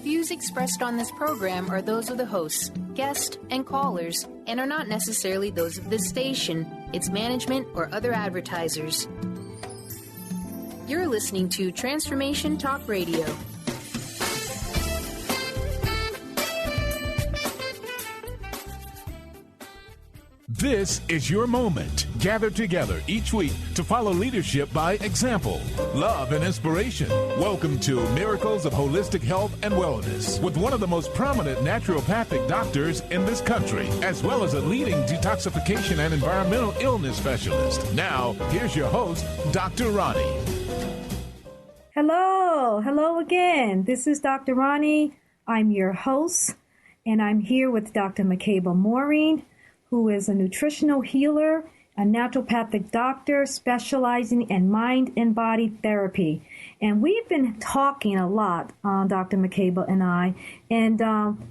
Views expressed on this program are those of the hosts, guests, and callers, and are not necessarily those of this station, its management, or other advertisers. You're listening to Transformation Talk Radio. This is your moment. Gather together each week to follow leadership by example, love, and inspiration. Welcome to Miracles of Holistic Health and Wellness with one of the most prominent naturopathic doctors in this country, as well as a leading detoxification and environmental illness specialist. Now, here's your host, Dr. Roni. Hello again. This is Dr. Roni. I'm your host, and I'm here with Dr. Makeba Maureen, who is a nutritional healer, a naturopathic doctor specializing in mind and body therapy. And we've been talking a lot, Dr. Makeba and I, and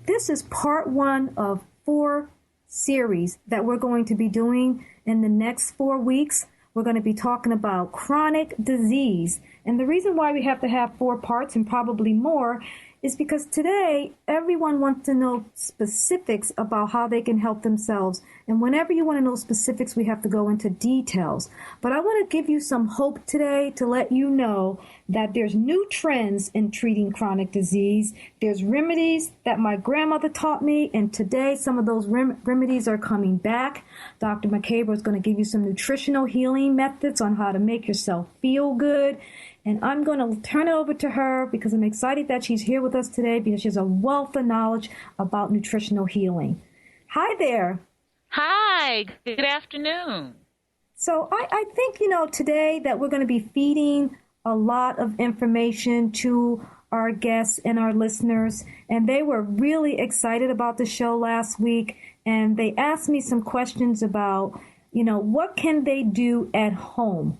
this is part one of 4 series that we're going to be doing in the next 4 weeks. We're going to be talking about chronic disease. And the reason why we have to have 4 parts and probably more is because today everyone wants to know specifics about how they can help themselves. And whenever you want to know specifics, we have to go into details. But I want to give you some hope today to let you know that there's new trends in treating chronic disease. There's remedies that my grandmother taught me, and today some of those remedies are coming back. Dr. Makeba is going to give you some nutritional healing methods on how to make yourself feel good. And I'm going to turn it over to her because I'm excited that she's here with us today because she has a wealth of knowledge about nutritional healing. Hi there. Hi. Good afternoon. So I think, today that we're going to be feeding a lot of information to our guests and our listeners. And they were really excited about the show last week. And they asked me some questions about, what can they do at home?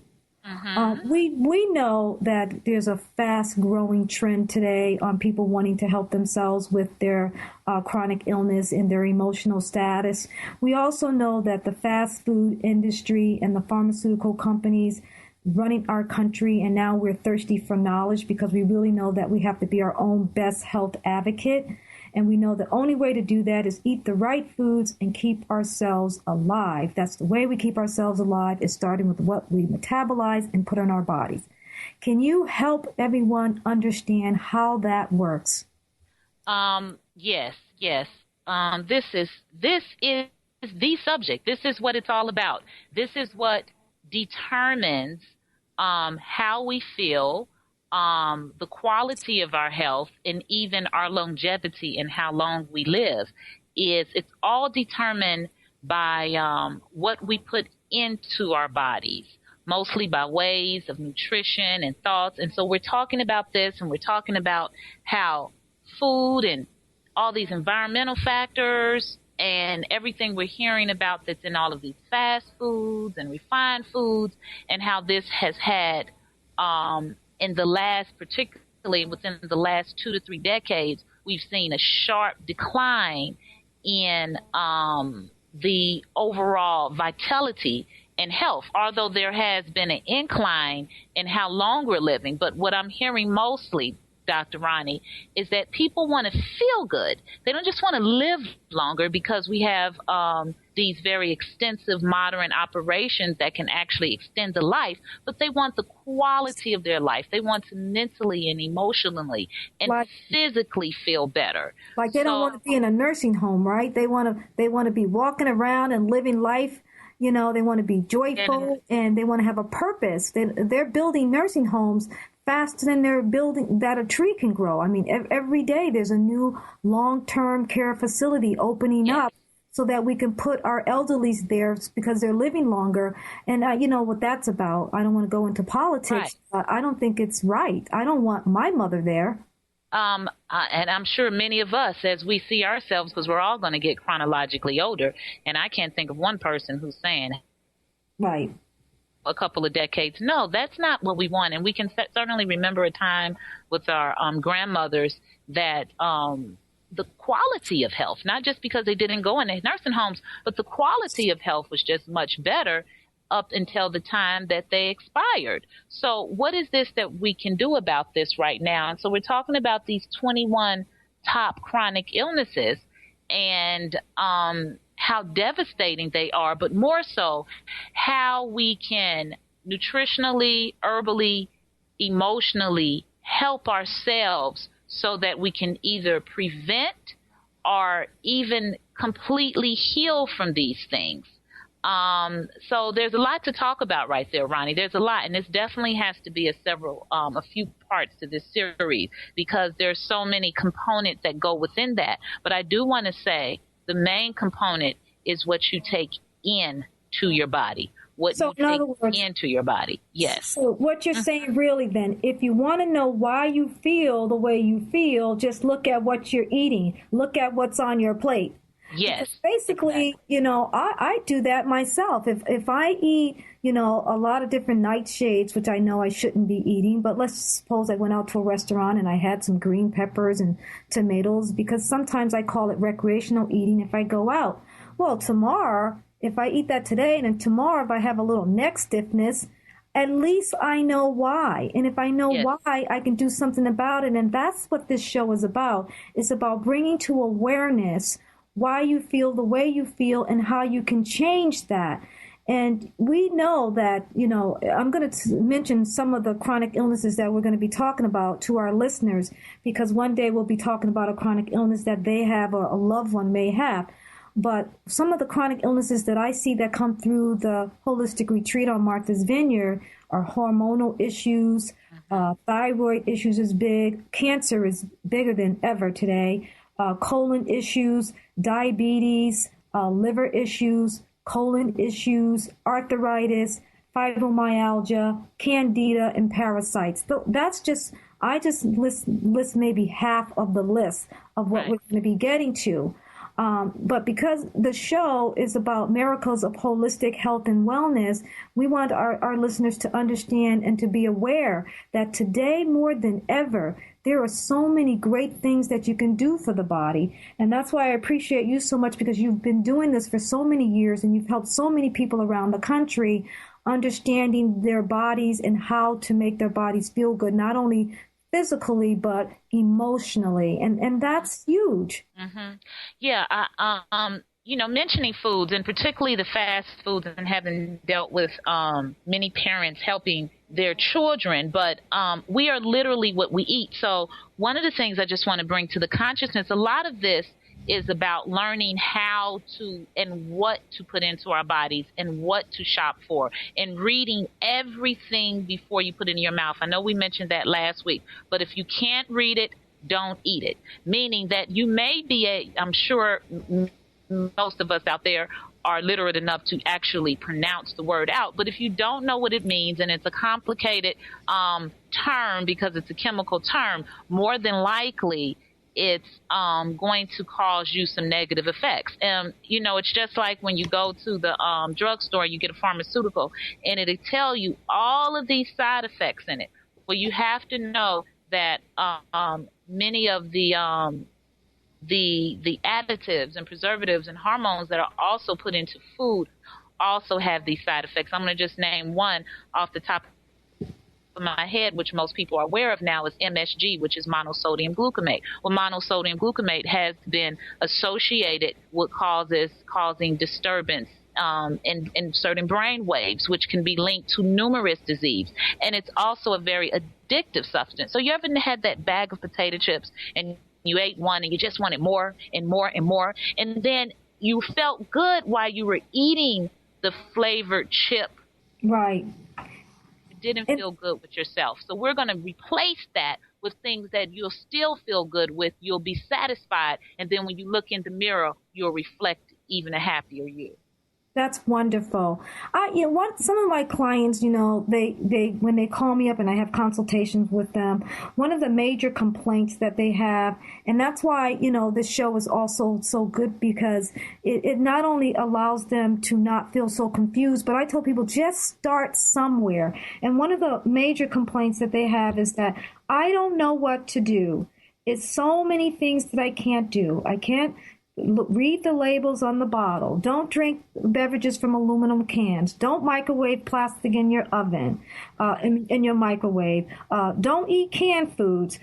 We know that there's a fast growing trend today on people wanting to help themselves with their chronic illness and their emotional status. We also know that the fast food industry and the pharmaceutical companies running our country, and now we're thirsty for knowledge because we really know that we have to be our own best health advocate. And we know the only way to do that is eat the right foods and keep ourselves alive. That's the way we keep ourselves alive, is starting with what we metabolize and put in our bodies. Can you help everyone understand how that works? Yes. This is the subject. This is what it's all about. This is what determines how we feel, the quality of our health, and even our longevity and how long we live. It's all determined by what we put into our bodies, mostly by ways of nutrition and thoughts. And so we're talking about this, and we're talking about how food and all these environmental factors and everything we're hearing about that's in all of these fast foods and refined foods, and how this has had in the last, particularly within the last 2 to 3 decades, we've seen a sharp decline in the overall vitality and health, although there has been an incline in how long we're living. But what I'm hearing mostly, Dr. Roni, is that people want to feel good. They don't just want to live longer because we have these very extensive modern operations that can actually extend the life, but they want the quality of their life. They want to mentally and emotionally and physically feel better. Like they don't want to be in a nursing home, right? They want to be walking around and living life. They want to be joyful and they want to have a purpose. They're building nursing homes faster than they're building that a tree can grow. I mean, every day there's a new long-term care facility opening up so that we can put our elderlies there because they're living longer. And you know what that's about. I don't want to go into politics, but I don't think it's right. I don't want my mother there. And I'm sure many of us, as we see ourselves, because we're all going to get chronologically older, and I can't think of one person who's saying, right, a couple of decades. No, that's not what we want. And we can certainly remember a time with our grandmothers that the quality of health, not just because they didn't go into nursing homes, but the quality of health was just much better up until the time that they expired. So what is this that we can do about this right now? And so we're talking about these 21 top chronic illnesses and how devastating they are, but more so how we can nutritionally, herbally, emotionally help ourselves so that we can either prevent or even completely heal from these things. So there's a lot to talk about right there, Roni. There's a lot, and this definitely has to be a few parts to this series because there's so many components that go within that. But I do want to say the main component is what you take in to your body. What so you in take other words, into your body. Yes. So what you're saying really then, if you want to know why you feel the way you feel, just look at what you're eating. Look at what's on your plate. Yes. Because basically, exactly. I do that myself. If I eat, a lot of different nightshades, which I know I shouldn't be eating, but let's suppose I went out to a restaurant and I had some green peppers and tomatoes, because sometimes I call it recreational eating if I go out. Well, tomorrow, if I eat that today and then tomorrow if I have a little neck stiffness, at least I know why. And if I know Yes. why, I can do something about it. And that's what this show is about. It's about bringing to awareness why you feel the way you feel and how you can change that. And we know that, I'm going to mention some of the chronic illnesses that we're going to be talking about to our listeners, because one day we'll be talking about a chronic illness that they have or a loved one may have. But some of the chronic illnesses that I see that come through the holistic retreat on Martha's Vineyard are hormonal issues, thyroid issues is big, cancer is bigger than ever today, colon issues, diabetes, liver issues, colon issues, arthritis, fibromyalgia, candida, and parasites. I just list maybe half of the list of what we're going to be getting to. But because the show is about miracles of holistic health and wellness, we want our listeners to understand and to be aware that today more than ever, there are so many great things that you can do for the body. And that's why I appreciate you so much, because you've been doing this for so many years and you've helped so many people around the country understanding their bodies and how to make their bodies feel good, not only physically, but emotionally. And that's huge. Mm-hmm. Yeah. Mentioning foods, and particularly the fast foods, and having dealt with many parents helping their children, but we are literally what we eat. So one of the things I just want to bring to the consciousness, a lot of this is about learning how to and what to put into our bodies and what to shop for, and reading everything before you put it in your mouth. I know we mentioned that last week, but if you can't read it, don't eat it. Meaning that you may be I'm sure most of us out there are literate enough to actually pronounce the word out. But if you don't know what it means, and it's a complicated term because it's a chemical term, more than likely it's going to cause you some negative effects. It's just like when you go to the drugstore, you get a pharmaceutical, and it'll tell you all of these side effects in it. Well, you have to know that many of the additives and preservatives and hormones that are also put into food also have these side effects. I'm going to just name one off the top of my head, which most people are aware of now, is MSG, which is monosodium glutamate. Well, monosodium glutamate has been associated with causing disturbance in certain brain waves, which can be linked to numerous diseases. And it's also a very addictive substance. So you ever had that bag of potato chips and you ate one and you just wanted more and more and more, and then you felt good while you were eating the flavored chip? Right. Didn't feel good with yourself. So we're going to replace that with things that you'll still feel good with. You'll be satisfied. And then when you look in the mirror, you'll reflect even a happier you. That's wonderful. Some of my clients, they when they call me up and I have consultations with them, one of the major complaints that they have, and that's why, this show is also so good, because it not only allows them to not feel so confused, but I tell people just start somewhere. And one of the major complaints that they have is that I don't know what to do. It's so many things that I can't do. I can't read the labels on the bottle. Don't drink beverages from aluminum cans. Don't microwave plastic in your oven, in your microwave. Don't eat canned foods.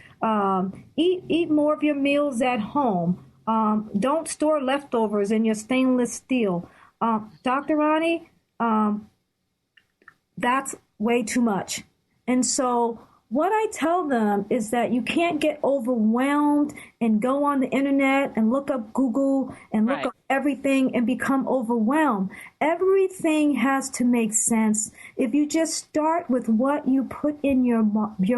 Eat more of your meals at home. Don't store leftovers in your stainless steel. Dr. Roni, that's way too much. And so what I tell them is that you can't get overwhelmed and go on the internet and look up Google and look up everything and become overwhelmed. Everything has to make sense. If you just start with what you put in your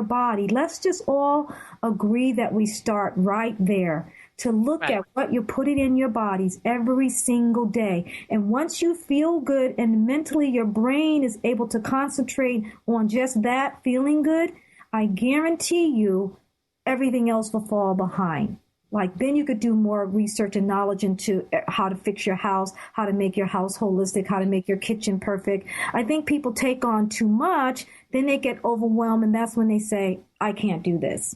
body, let's just all agree that we start right there to look at what you're putting in your bodies every single day. And once you feel good and mentally your brain is able to concentrate on just that feeling good, I guarantee you everything else will fall behind. Like then you could do more research and knowledge into how to fix your house, how to make your house holistic, how to make your kitchen perfect. I think people take on too much, then they get overwhelmed, and that's when they say, I can't do this.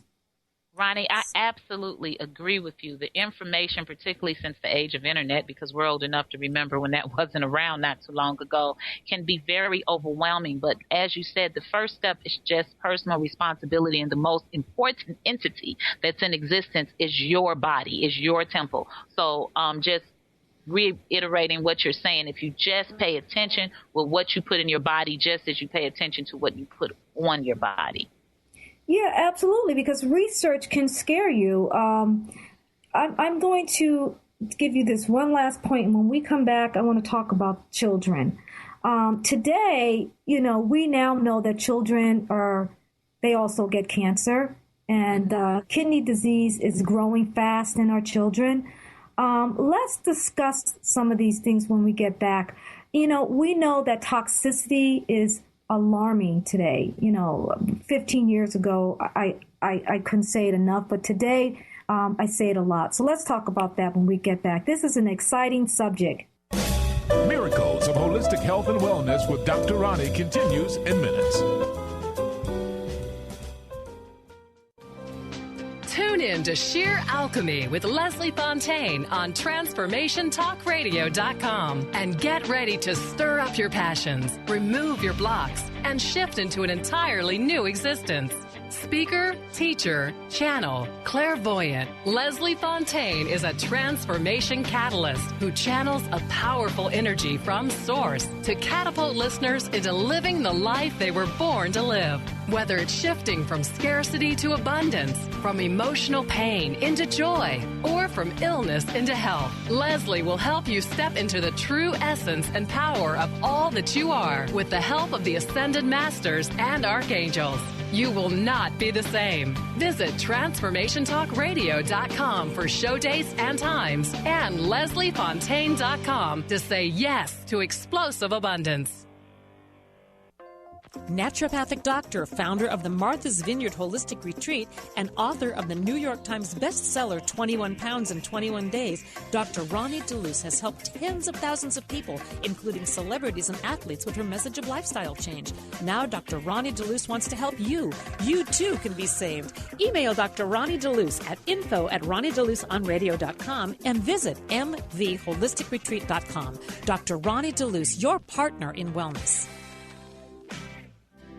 Roni, I absolutely agree with you. The information, particularly since the age of internet, because we're old enough to remember when that wasn't around not too long ago, can be very overwhelming. But as you said, the first step is just personal responsibility, and the most important entity that's in existence is your body, is your temple. So just reiterating what you're saying, if you just pay attention with what you put in your body, just as you pay attention to what you put on your body. Yeah, absolutely, because research can scare you. I'm going to give you this one last point, and when we come back, I want to talk about children. Today, we now know that children they also get cancer, and kidney disease is growing fast in our children. Let's discuss some of these things when we get back. We know that toxicity is alarming today. 15 years ago, I couldn't say it enough, but today I say it a lot. So let's talk about that when we get back. This is an exciting subject. Miracles of Holistic Health and Wellness with Dr. Roni continues in minutes. Tune in to Sheer Alchemy with Leslie Fontaine on TransformationTalkRadio.com and get ready to stir up your passions, remove your blocks, and shift into an entirely new existence. Speaker, teacher, channel, clairvoyant, Leslie Fontaine is a transformation catalyst who channels a powerful energy from source to catapult listeners into living the life they were born to live. Whether it's shifting from scarcity to abundance, from emotional pain into joy, or from illness into health, Leslie will help you step into the true essence and power of all that you are with the help of the Ascended Masters and Archangels. You will not be the same. Visit TransformationTalkRadio.com for show dates and times and LeslieFontaine.com to say yes to explosive abundance. Naturopathic doctor, founder of the Martha's Vineyard Holistic Retreat, and author of the New York Times bestseller 21 Pounds in 21 Days, Dr. Roni DeLuce has helped tens of thousands of people, including celebrities and athletes, with her message of lifestyle change. Now Dr. Roni DeLuce wants to help you. You too can be saved. Email Dr. Roni DeLuce at info@RoniDeLuceOnRadio.com and visit mvholisticretreat.com. Dr. Roni DeLuce, your partner in wellness.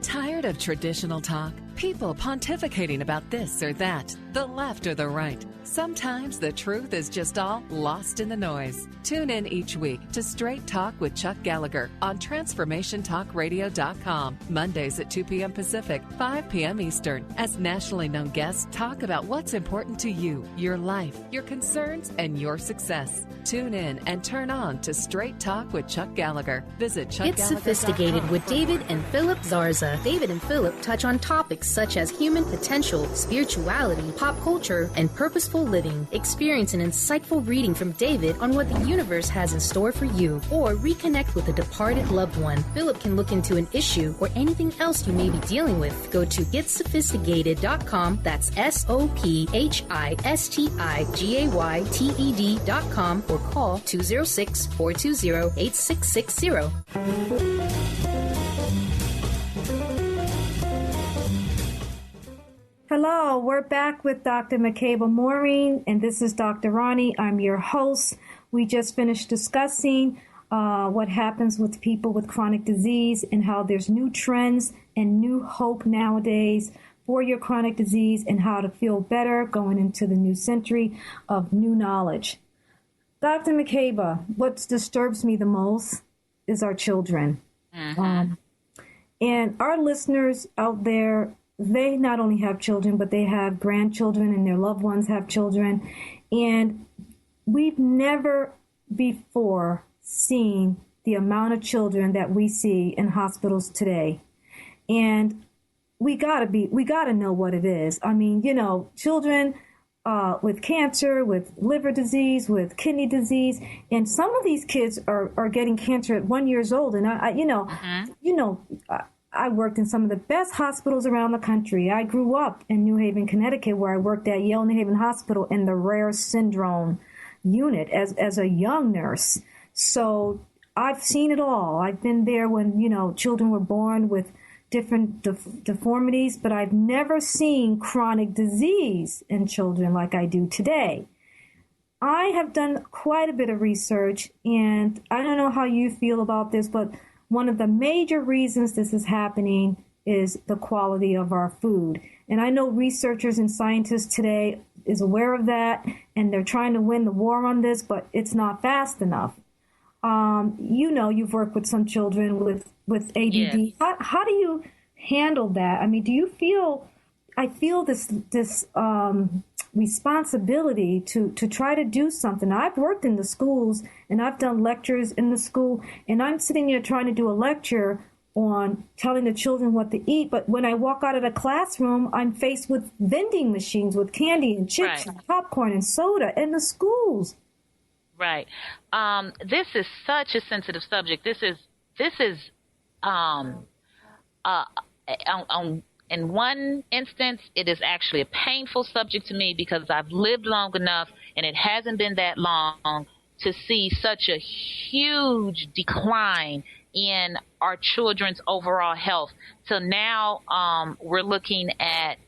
Tired of traditional talk? People pontificating about this or that, the left or the right. Sometimes the truth is just all lost in the noise. Tune in each week to Straight Talk with Chuck Gallagher on TransformationTalkRadio.com, Mondays at 2 p.m. Pacific, 5 p.m. Eastern, as nationally known guests talk about what's important to you, your life, your concerns, and your success. Tune in and turn on to Straight Talk with Chuck Gallagher. Visit ChuckGallagher.com. It's Sophisticated with David and Philip Zarza. David and Philip touch on topics such as human potential, spirituality, pop culture, and purposeful living. Experience an insightful reading from David on what the universe has in store for you, or reconnect with a departed loved one. Philip can look into an issue or anything else you may be dealing with. Go to GetSophisticated.com. That's SOPHISTIGAYTED.com or call 206-420-8660. Hello, we're back with Dr. Makeba Maureen, and this is Dr. Roni. I'm your host. We just finished discussing what happens with people with chronic disease and how there's new trends and new hope nowadays for your chronic disease and how to feel better going into the new century of new knowledge. Dr. Makeba, what disturbs me the most is our children. Mm-hmm. And our listeners out there, they not only have children, but they have grandchildren and their loved ones have children. And we've never before seen the amount of children that we see in hospitals today. And we gotta know what it is. I mean, children with cancer, with liver disease, with kidney disease, and some of these kids are getting cancer at 1 year old. And I worked in some of the best hospitals around the country. I grew up in New Haven, Connecticut, where I worked at Yale New Haven Hospital in the rare syndrome unit as a young nurse. So I've seen it all. I've been there when, children were born with different deformities, but I've never seen chronic disease in children like I do today. I have done quite a bit of research, and I don't know how you feel about this, but one of the major reasons this is happening is the quality of our food. And I know researchers and scientists today is aware of that, and they're trying to win the war on this, but it's not fast enough. You've worked with some children with ADD. Yes. How do you handle that? I mean, do you feel? I feel this responsibility to try to do something. I've worked in the schools and I've done lectures in the school, and I'm sitting there trying to do a lecture on telling the children what to eat. But when I walk out of the classroom, I'm faced with vending machines with candy and chips and popcorn and soda in the schools. Right. This is such a sensitive subject. This is in one instance, it is actually a painful subject to me because I've lived long enough, and it hasn't been that long, to see such a huge decline in our children's overall health. So now we're looking at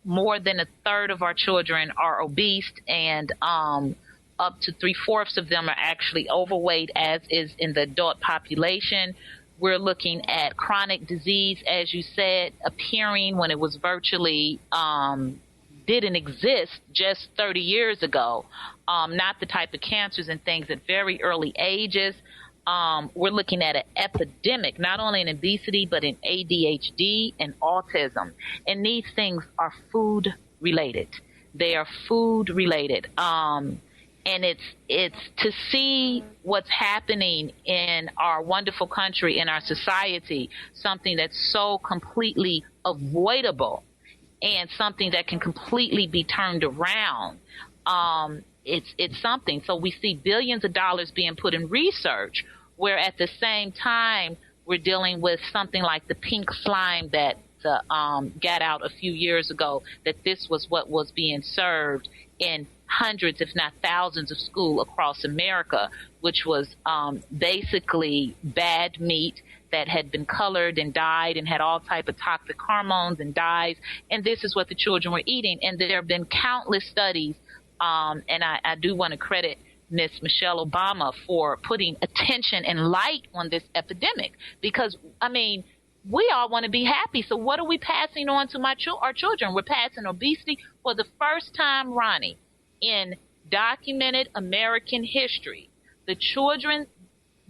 more than a third of our children are obese, and up to 3/4 of them are actually overweight, as is in the adult population. We're looking at chronic disease, as you said, appearing when it was virtually didn't exist just 30 years ago. Not the type of cancers and things at very early ages. We're looking at an epidemic, not only in obesity, but in ADHD and autism. And these things are food related. They are food related. And it's to see what's happening in our wonderful country, in our society, something that's so completely avoidable and something that can completely be turned around. It's something. So we see billions of dollars being put in research, where at the same time we're dealing with something like the pink slime that got out a few years ago, that this was what was being served in hundreds, if not thousands, of schools across America, which was basically bad meat that had been colored and dyed and had all type of toxic hormones and dyes. And this is what the children were eating. And there have been countless studies. And I do want to credit Miss Michelle Obama for putting attention and light on this epidemic, because, I mean, we all want to be happy. So what are we passing on to our children? We're passing obesity. For the first time, Ronnie, in documented American history, the children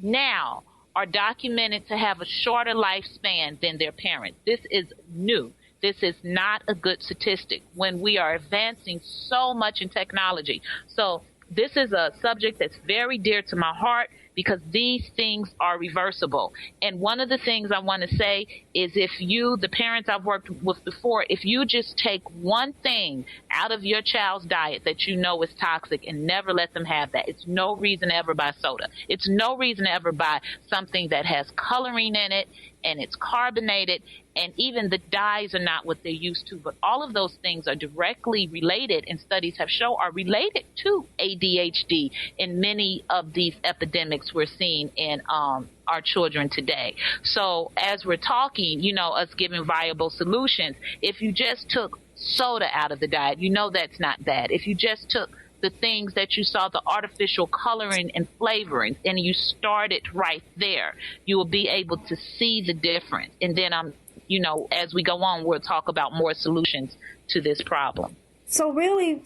now are documented to have a shorter lifespan than their parents. This is new. This is not a good statistic when we are advancing so much in technology. So this is a subject that's very dear to my heart, because these things are reversible. And one of the things I want to say is, if you, the parents I've worked with before, if you just take one thing out of your child's diet that you know is toxic and never let them have that, it's no reason to ever buy soda. It's no reason to ever buy something that has coloring in it and it's carbonated, and even the dyes are not what they're used to. But all of those things are directly related, and studies have shown are related to ADHD in many of these epidemics we're seeing in our children today. So as we're talking, us giving viable solutions, if you just took soda out of the diet, you know that's not bad. If you just took the things that you saw, the artificial coloring and flavorings, and you started right there, you will be able to see the difference. And then, as we go on, we'll talk about more solutions to this problem. So really,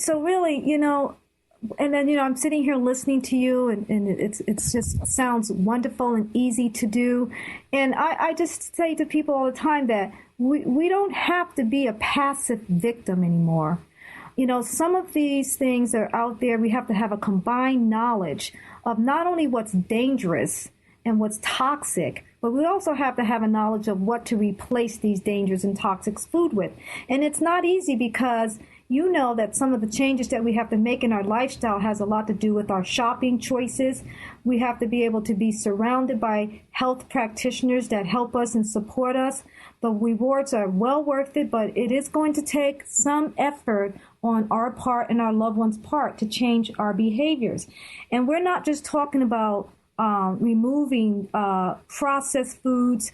and then, I'm sitting here listening to you, and it's just sounds wonderful and easy to do. And I just say to people all the time that we don't have to be a passive victim anymore. Some of these things are out there. We have to have a combined knowledge of not only what's dangerous and what's toxic, but we also have to have a knowledge of what to replace these dangerous and toxic food with. And it's not easy because that some of the changes that we have to make in our lifestyle has a lot to do with our shopping choices. We have to be able to be surrounded by health practitioners that help us and support us. The rewards are well worth it, but it is going to take some effort on our part and our loved ones' part to change our behaviors. And we're not just talking about removing processed foods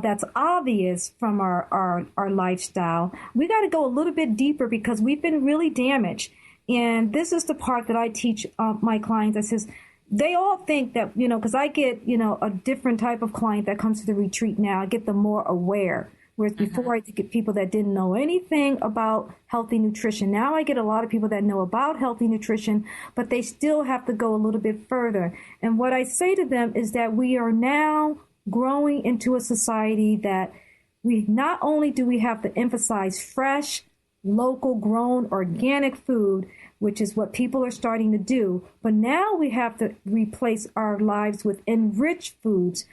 that's obvious from our lifestyle. We got to go a little bit deeper because we've been really damaged. And this is the part that I teach my clients. I says, they all think that, because I get, a different type of client that comes to the retreat now. I get them more aware. Whereas before I get people that didn't know anything about healthy nutrition. Now I get a lot of people that know about healthy nutrition, but they still have to go a little bit further. And what I say to them is that we are now growing into a society that we not only do we have to emphasize fresh, local grown, organic food, which is what people are starting to do, but now we have to replace our lives with enriched foods.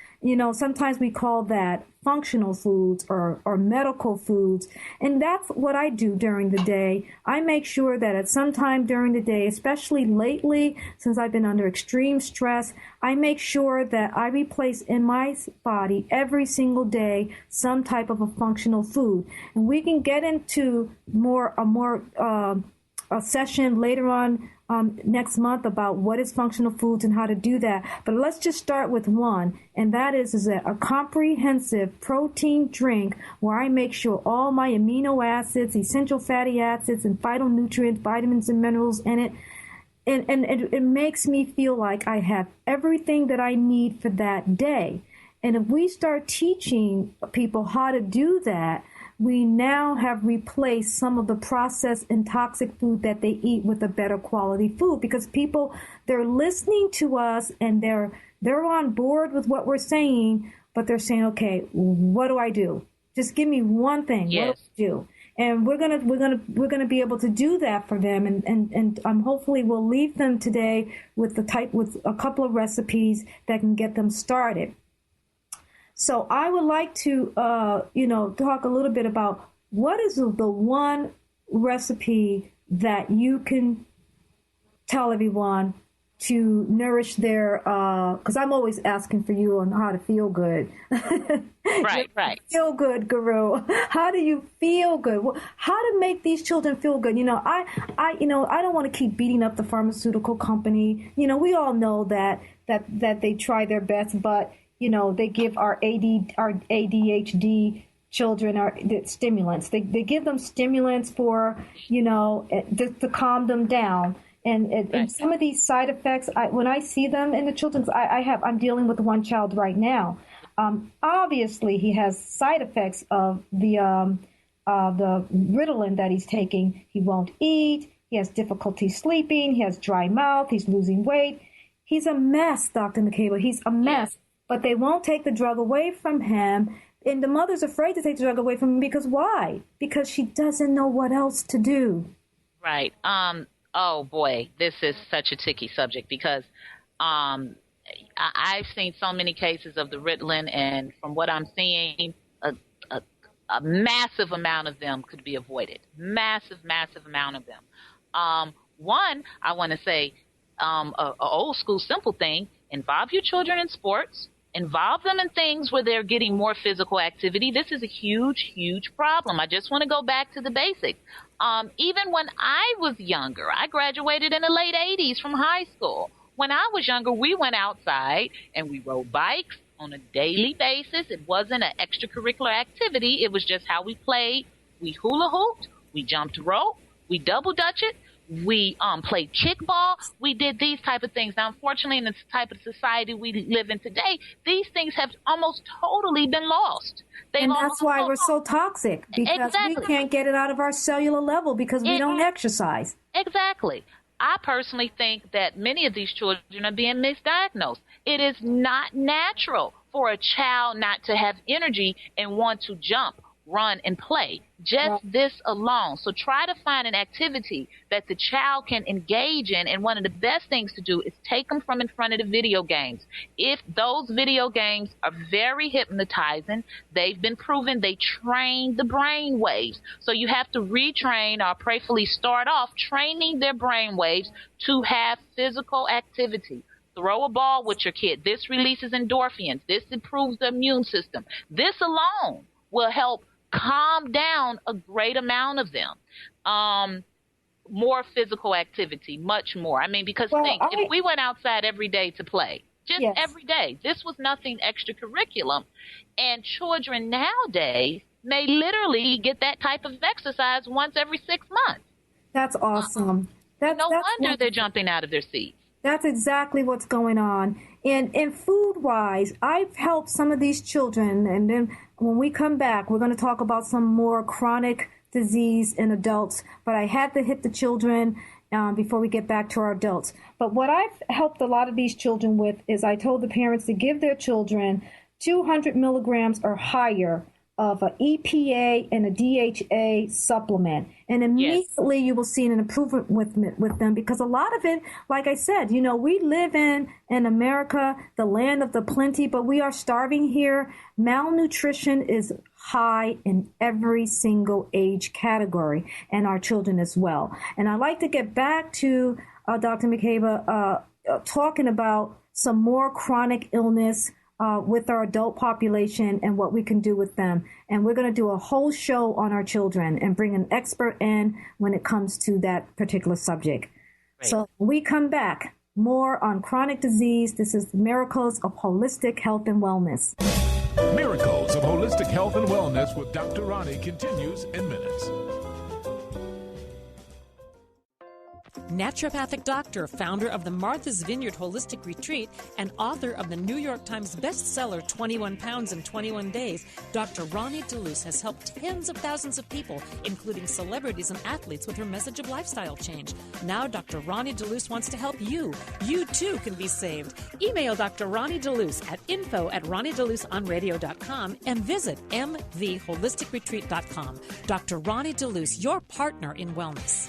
Sometimes we call that functional foods or medical foods. And that's what I do during the day. I make sure that at some time during the day, especially lately, since I've been under extreme stress, I make sure that I replace in my body every single day some type of a functional food. And we can get into a session later on next month about what is functional foods and how to do that. But let's just start with one, and that is a comprehensive protein drink where I make sure all my amino acids, essential fatty acids, and phytonutrients, vitamins and minerals in it. And it makes me feel like I have everything that I need for that day. And if we start teaching people how to do that, we now have replaced some of the processed and toxic food that they eat with a better quality food, because people, they're listening to us and they're on board with what we're saying, but they're saying, okay, what do I do? Just give me one thing. Yes. What do I do? And we're gonna be able to do that for them, and hopefully we'll leave them today with a couple of recipes that can get them started. So I would like to, talk a little bit about what is the one recipe that you can tell everyone to nourish their, because I'm always asking for you on how to feel good. Right. Feel good, guru. How do you feel good? How to make these children feel good? I don't want to keep beating up the pharmaceutical company. We all know that they try their best, but they give our ADHD children the stimulants. They give them stimulants for, to calm them down. And some of these side effects, when I see them in the children's, I'm dealing with one child right now. Obviously, he has side effects of the Ritalin that he's taking. He won't eat. He has difficulty sleeping. He has dry mouth. He's losing weight. He's a mess, Dr. Makeba. He's a mess. But they won't take the drug away from him. And the mother's afraid to take the drug away from him because why? Because she doesn't know what else to do. Right. Oh, boy, this is such a tricky subject because I've seen so many cases of the Ritalin, and from what I'm seeing, a massive amount of them could be avoided. Massive amount of them. One, I want to say, a old school simple thing, involve your children in sports. Involve them in things where they're getting more physical activity. This is a huge problem. I just want to go back to the basics. Even when I was younger, I graduated in the late 80s from high school. When I was younger, we went outside and we rode bikes on a daily basis. It wasn't an extracurricular activity. It was just how we played. We hula hooped. We jumped rope. We double dutch it. We played kickball. We did these type of things. Now, unfortunately, in the type of society we live in today, these things have almost totally been lost. And that's why we're so toxic, because we can't get it out of our cellular level because we don't exercise. Exactly. I personally think that many of these children are being misdiagnosed. It is not natural for a child not to have energy and want to jump, run, and play. Just this alone. So try to find an activity that the child can engage in, and one of the best things to do is take them from in front of the video games. If those video games are very hypnotizing, they've been proven they train the brain waves. So you have to retrain or prayerfully start off training their brain waves to have physical activity. Throw a ball with your kid. This releases endorphins. This improves the immune system. This alone will help calm down a great amount of them. More physical activity, much more. I mean, because if we went outside every day to play, just every day, this was nothing extracurriculum. And children nowadays may literally get that type of exercise once every 6 months. That's awesome. No wonder they're jumping out of their seats. That's exactly what's going on. And food-wise, I've helped some of these children, and then when we come back, we're going to talk about some more chronic disease in adults, but I had to hit the children before we get back to our adults. But what I've helped a lot of these children with is I told the parents to give their children 200 milligrams or higher of an EPA and a DHA supplement. And immediately you will see an improvement with them, because a lot of it, like I said, you know, we live in America, the land of the plenty, but we are starving here. Malnutrition is high in every single age category, and our children as well. And I'd like to get back to Dr. Makeba talking about some more chronic illness with our adult population and what we can do with them. And we're going to do a whole show on our children and bring an expert in when it comes to that particular subject. Right. So when we come back, more on chronic disease. This is Miracles of Holistic Health and Wellness. Miracles of Holistic Health and Wellness with Dr. Roni continues in minutes. Naturopathic doctor, founder of the Martha's Vineyard Holistic Retreat, and author of the New York Times bestseller 21 Pounds in 21 Days, Dr. Roni DeLuce has helped tens of thousands of people, including celebrities and athletes, with her message of lifestyle change. Now Dr. Roni DeLuce wants to help you. You too can be saved. Email Dr. Roni DeLuce at info@RoniDeLuceOnRadio.com and visit mtheholisticretreat.com. Dr. Roni DeLuce, your partner in wellness.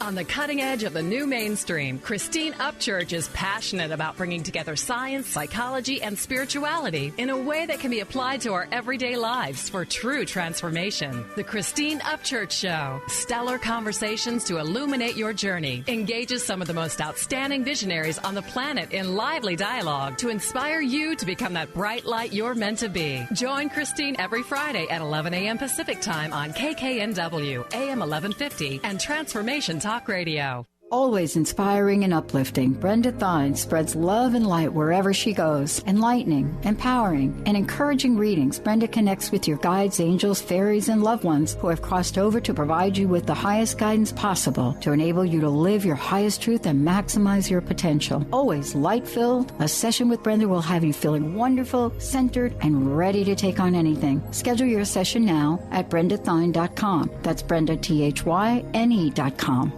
On the cutting edge of the new mainstream, Christine Upchurch is passionate about bringing together science, psychology, and spirituality in a way that can be applied to our everyday lives for true transformation. The Christine Upchurch Show, stellar conversations to illuminate your journey, engages some of the most outstanding visionaries on the planet in lively dialogue to inspire you to become that bright light you're meant to be. Join Christine every Friday at 11 a.m. Pacific Time on KKNW, AM 1150, and Transformation Talk Radio. Always inspiring and uplifting, Brenda Thine spreads love and light wherever she goes. Enlightening, empowering, and encouraging readings, Brenda connects with your guides, angels, fairies, and loved ones who have crossed over to provide you with the highest guidance possible to enable you to live your highest truth and maximize your potential. Always light-filled, a session with Brenda will have you feeling wonderful, centered, and ready to take on anything. Schedule your session now at BrendaThine.com. That's BrendaThyne.com.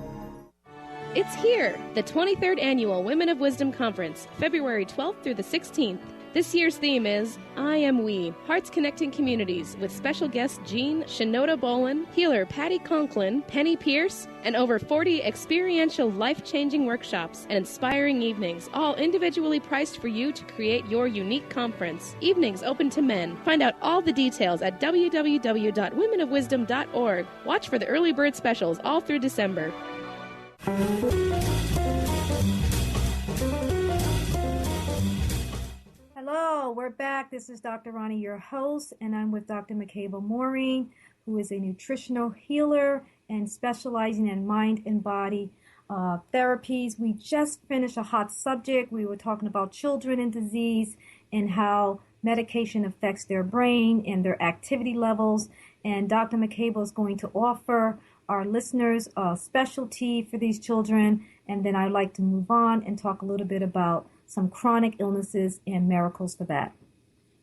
It's here, the 23rd Annual Women of Wisdom Conference, February 12th through the 16th. This year's theme is I Am We, Hearts Connecting Communities, with special guests Jean Shinoda Bolin, healer Patty Conklin, Penny Pierce, and over 40 experiential life-changing workshops and inspiring evenings, all individually priced for you to create your unique conference. Evenings open to men. Find out all the details at www.womenofwisdom.org. Watch for the early bird specials all through December. Hello, we're back. This is Dr. Roni, your host, and I'm with Dr. Makeba Maureen, who is a nutritional healer and specializing in mind and body therapies. We just finished a hot subject. We were talking about children and disease and how medication affects their brain and their activity levels. And Dr. Makeba is going to offer our listeners a specialty for these children. And then I'd like to move on and talk a little bit about some chronic illnesses and miracles for that.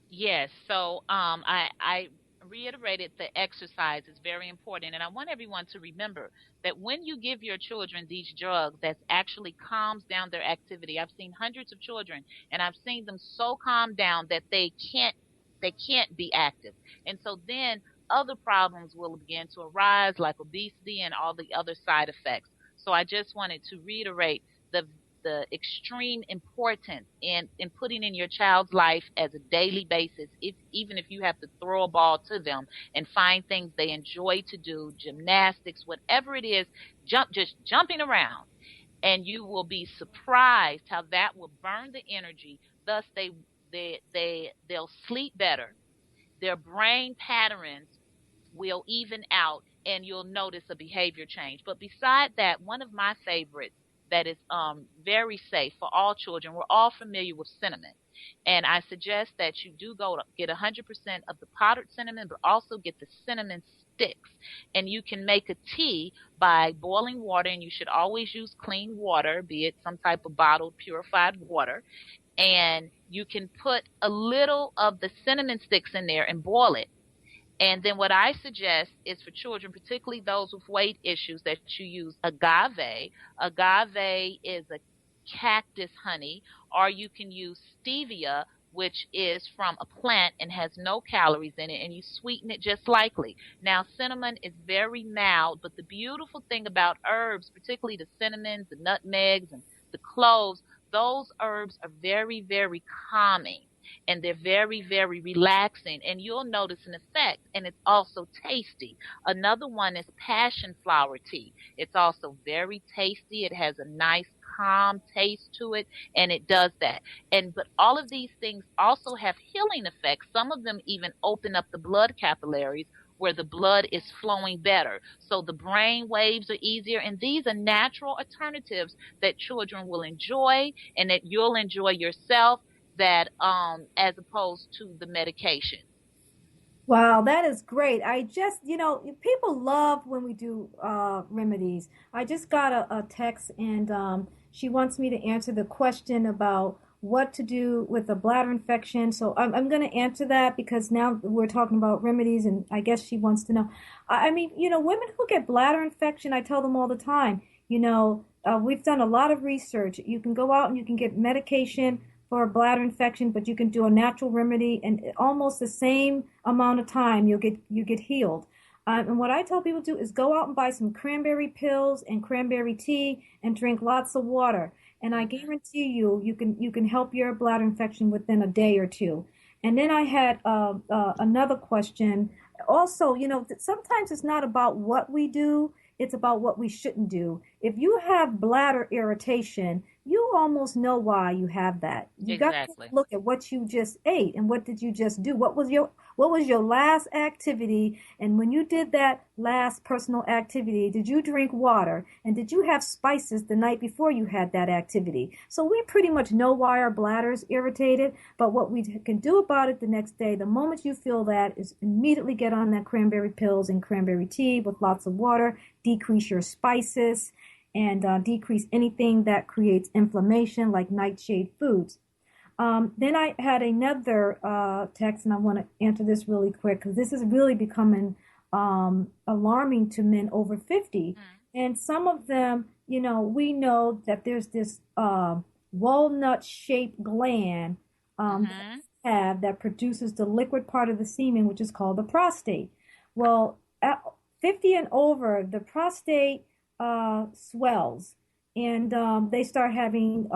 Yes. So I reiterated the exercise is very important. And I want everyone to remember that when you give your children these drugs, that actually calms down their activity. I've seen hundreds of children, and I've seen them so calm down that they can't be active. And so then other problems will begin to arise, like obesity and all the other side effects. So I just wanted to reiterate the extreme importance in putting in your child's life as a daily basis, even if you have to throw a ball to them and find things they enjoy to do, gymnastics, whatever it is, just jumping around. And you will be surprised how that will burn the energy. Thus, they'll sleep better. Their brain patterns will even out, and you'll notice a behavior change. But beside that, one of my favorites that is very safe for all children, we're all familiar with cinnamon. And I suggest that you do go to get 100% of the powdered cinnamon, but also get the cinnamon sticks. And you can make a tea by boiling water, and you should always use clean water, be it some type of bottled purified water. And you can put a little of the cinnamon sticks in there and boil it. And then what I suggest is for children, particularly those with weight issues, that you use agave. Agave is a cactus honey, or you can use stevia, which is from a plant and has no calories in it, and you sweeten it just lightly. Now, cinnamon is very mild, but the beautiful thing about herbs, particularly the cinnamons, the nutmegs, and the cloves, those herbs are very, very calming. And they're very, very relaxing, and you'll notice an effect, and it's also tasty. Another one is passion flower tea. It's also very tasty. It has a nice, calm taste to it, and it does that. But all of these things also have healing effects. Some of them even open up the blood capillaries where the blood is flowing better. So the brain waves are easier, and these are natural alternatives that children will enjoy and that you'll enjoy yourself, that as opposed to the medication. Wow, that is great. I just, people love when we do remedies. I just got a text, and she wants me to answer the question about what to do with a bladder infection. So I'm going to answer that because now we're talking about remedies, and I guess she wants to know. I mean, women who get bladder infection, I tell them all the time, we've done a lot of research. You can go out and you can get medication for a bladder infection, but you can do a natural remedy, and almost the same amount of time you get healed. And what I tell people to do is go out and buy some cranberry pills and cranberry tea and drink lots of water. And I guarantee you can help your bladder infection within a day or two. And then I had another question. Also, sometimes it's not about what we do, it's about what we shouldn't do. If you have bladder irritation, you almost know why you have that. You Exactly. got to look at what you just ate and what did you just do. What was your last activity? And when you did that last personal activity, did you drink water? And did you have spices the night before you had that activity? So we pretty much know why our bladder is irritated, but what we can do about it the next day, the moment you feel that, is immediately get on that cranberry pills and cranberry tea with lots of water, decrease your spices, and decrease anything that creates inflammation, like nightshade foods. Then I had another text, and I want to answer this really quick because this is really becoming alarming to men over 50. And some of them, we know that there's this walnut-shaped gland that produces the liquid part of the semen, which is called the prostate. Well, at 50 and over, the prostate swells, and they start having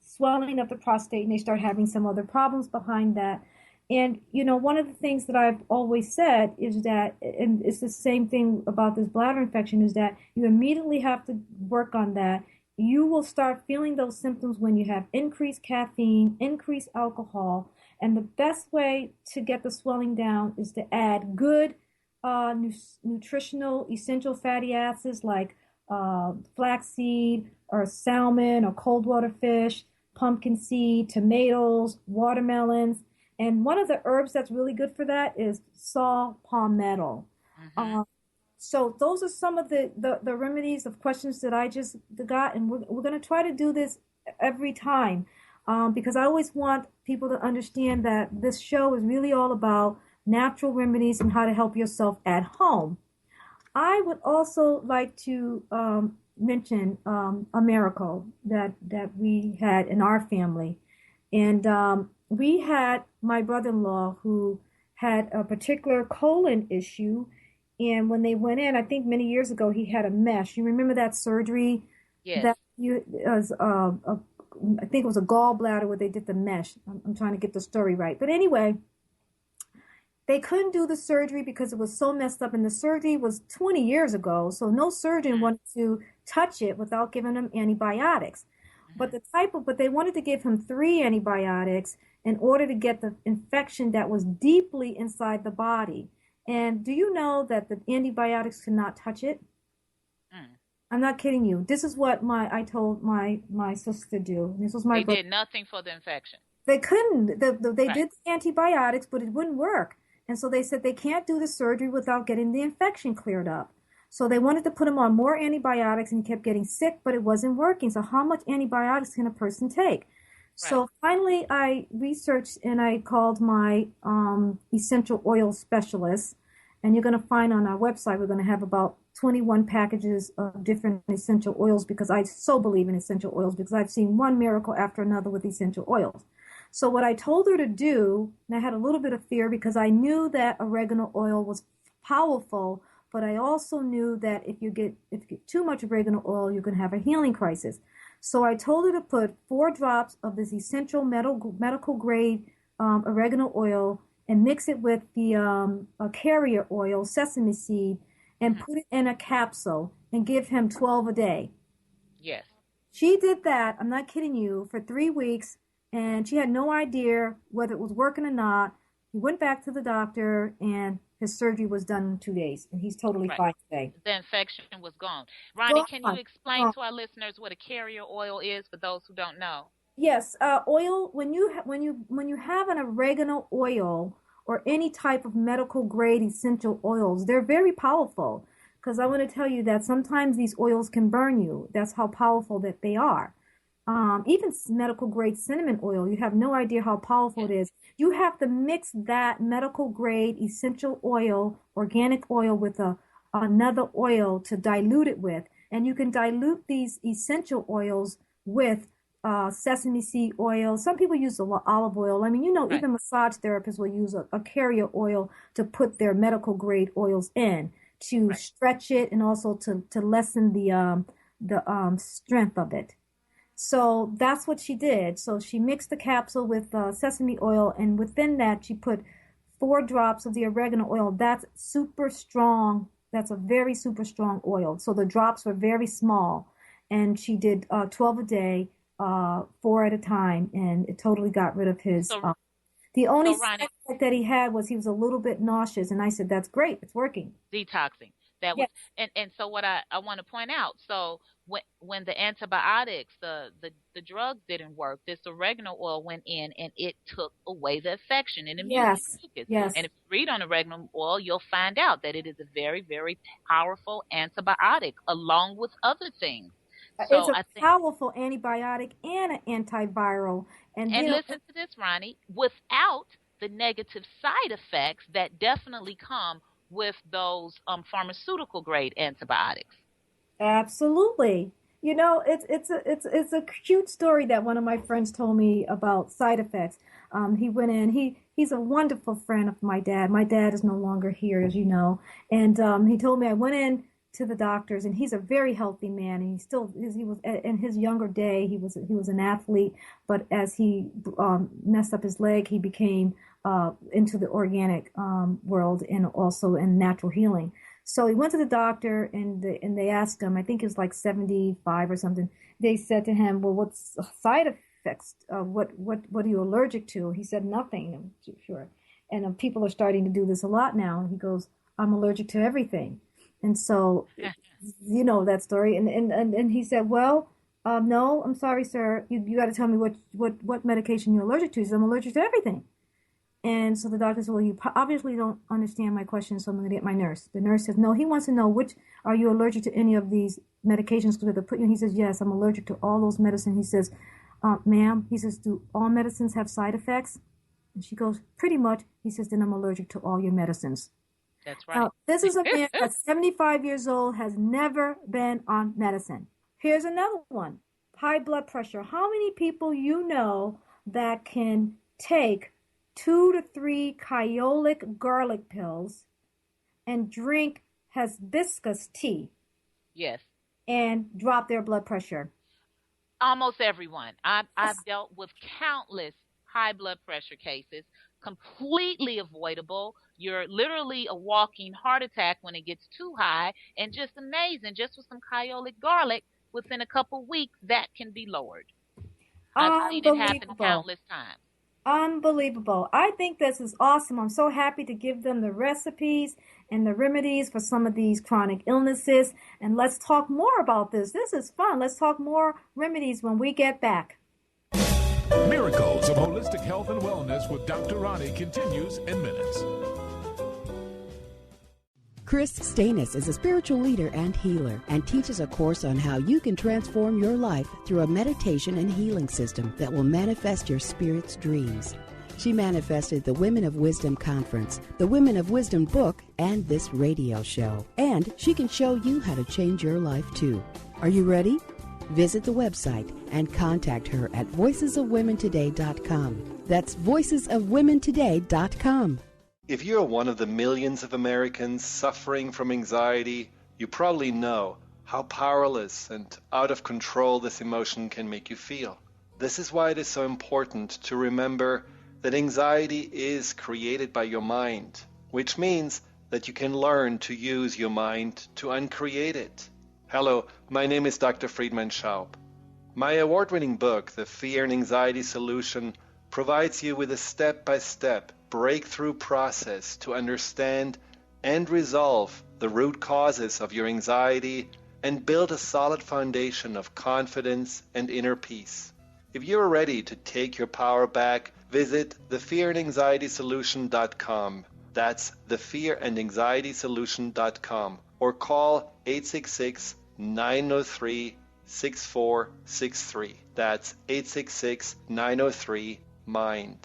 swelling of the prostate, and they start having some other problems behind that. And one of the things that I've always said is that, and it's the same thing about this bladder infection, is that you immediately have to work on that. You will start feeling those symptoms when you have increased caffeine, increased alcohol, and the best way to get the swelling down is to add good nutritional essential fatty acids like flaxseed or salmon or cold water fish, pumpkin seed, tomatoes, watermelons. And one of the herbs that's really good for that is saw palmetto. So those are some of the remedies of questions that I just got, and we're going to try to do this every time, because I always want people to understand that this show is really all about natural remedies and how to help yourself at home. I would also like to mention a miracle that we had in our family, and we had my brother-in-law who had a particular colon issue. And when they went in, I think many years ago, he had a mesh. You remember that surgery? Yes. That was, I think it was a gallbladder where they did the mesh. I'm trying to get the story right. But anyway, they couldn't do the surgery because it was so messed up. And the surgery was 20 years ago. So no surgeon wanted to touch it without giving him antibiotics. But they wanted to give him 3 antibiotics in order to get the infection that was deeply inside the body. And do you know that the antibiotics could not touch it? I'm not kidding you. This is what I told my sister to do. This was my They did nothing for the infection. They couldn't. They did the antibiotics, but it wouldn't work. And so they said they can't do the surgery without getting the infection cleared up. So they wanted to put him on more antibiotics, and he kept getting sick, but it wasn't working. So how much antibiotics can a person take? So finally, I researched and I called my essential oil specialist. And you're going to find on our website, we're going to have about 21 packages of different essential oils, because I so believe in essential oils, because I've seen one miracle after another with essential oils. So what I told her to do, and I had a little bit of fear because I knew that oregano oil was powerful, but I also knew that if you get too much oregano oil, you're going to have a healing crisis. So I told her to put 4 drops of this essential medical grade oregano oil and mix it with the carrier oil, sesame seed, and put it in a capsule and give him 12 a day. Yes. She did that, I'm not kidding you, for 3 weeks, and she had no idea whether it was working or not. He went back to the doctor, and his surgery was done in 2 days, and he's totally fine today. The infection was gone. Ronnie, can you explain to our listeners what a carrier oil is for those who don't know? Yes, oil. When you have an oregano oil or any type of medical grade essential oils, they're very powerful. Because I want to tell you that sometimes these oils can burn you. That's how powerful that they are. Even medical grade cinnamon oil, you have no idea how powerful it is. You have to mix that medical grade essential oil, organic oil, with another oil to dilute it with. And you can dilute these essential oils with sesame seed oil. Some people use olive oil. I mean, even massage therapists will use a carrier oil to put their medical grade oils in to stretch it and also to lessen the strength of it. So that's what she did. So she mixed the capsule with sesame oil, and within that she put 4 drops of the oregano oil. That's super strong. That's a very super strong oil. So the drops were very small, and she did 12 a day. 4 at a time, and it totally got rid of his. The only side effect that he had was he was a little bit nauseous, and I said, "That's great, it's working." Detoxing. That was, and so what I want to point out. So when the antibiotics, the drugs didn't work, this oregano oil went in and it took away the infection and immunity. Yes. And if you read on oregano oil, you'll find out that it is a very, very powerful antibiotic, along with other things. So it's a powerful antibiotic and an antiviral. And listen to this, Ronnie, without the negative side effects that definitely come with those pharmaceutical grade antibiotics. Absolutely. It's a cute story that one of my friends told me about side effects. He went in. He's a wonderful friend of my dad. My dad is no longer here, as you know. And he told me I went in to the doctors, and he's a very healthy man, and he was in his younger day, he was an athlete, but as he messed up his leg, he became into the organic world and also in natural healing. So he went to the doctor, and they asked him, I think it was like 75 or something. They said to him, "Well, what's side effects? What are you allergic to?" He said, "Nothing." I'm sure. And people are starting to do this a lot now. He goes, "I'm allergic to everything." And so, you know that story. And he said, "Well, no, I'm sorry, sir. You got to tell me what medication you're allergic to." He said, "I'm allergic to everything." And so the doctor said, well, you obviously don't understand my question, so I'm going to get my nurse. The nurse says, no, he wants to know, are you allergic to any of these medications that they put you in? He says, yes, I'm allergic to all those medicines. He says, ma'am, he says, do all medicines have side effects? And she goes, pretty much. He says, then I'm allergic to all your medicines. That's right. Now, this is a man that's 75 years old, has never been on medicine. Here's another one, high blood pressure. How many people you know that can take 2 to 3 Kyolic garlic pills and drink hibiscus tea? Yes. And drop their blood pressure? Almost everyone. I've dealt with countless high blood pressure cases, completely avoidable. You're literally a walking heart attack when it gets too high, and just amazing. Just with some Kyolic garlic, within a couple weeks, that can be lowered. I've seen it happen countless times. Unbelievable. I think this is awesome. I'm so happy to give them the recipes and the remedies for some of these chronic illnesses. And let's talk more about this. This is fun. Let's talk more remedies when we get back. Miracles of Holistic Health and Wellness with Dr. Roni continues in minutes. Chris Stanis is a spiritual leader and healer and teaches a course on how you can transform your life through a meditation and healing system that will manifest your spirit's dreams. She manifested the Women of Wisdom Conference, the Women of Wisdom book, and this radio show. And she can show you how to change your life too. Are you ready? Visit the website and contact her at voicesofwomentoday.com. That's voicesofwomentoday.com. If you're one of the millions of Americans suffering from anxiety, you probably know how powerless and out of control this emotion can make you feel. This is why it is so important to remember that anxiety is created by your mind, which means that you can learn to use your mind to uncreate it. Hello, my name is Dr. Friedman Schaub. My award-winning book, The Fear and Anxiety Solution, provides you with a step-by-step breakthrough process to understand and resolve the root causes of your anxiety and build a solid foundation of confidence and inner peace. If you're ready to take your power back, visit thefearandanxietysolution.com. That's thefearandanxietysolution.com, or call 866-903-6463. That's 866-903-MIND.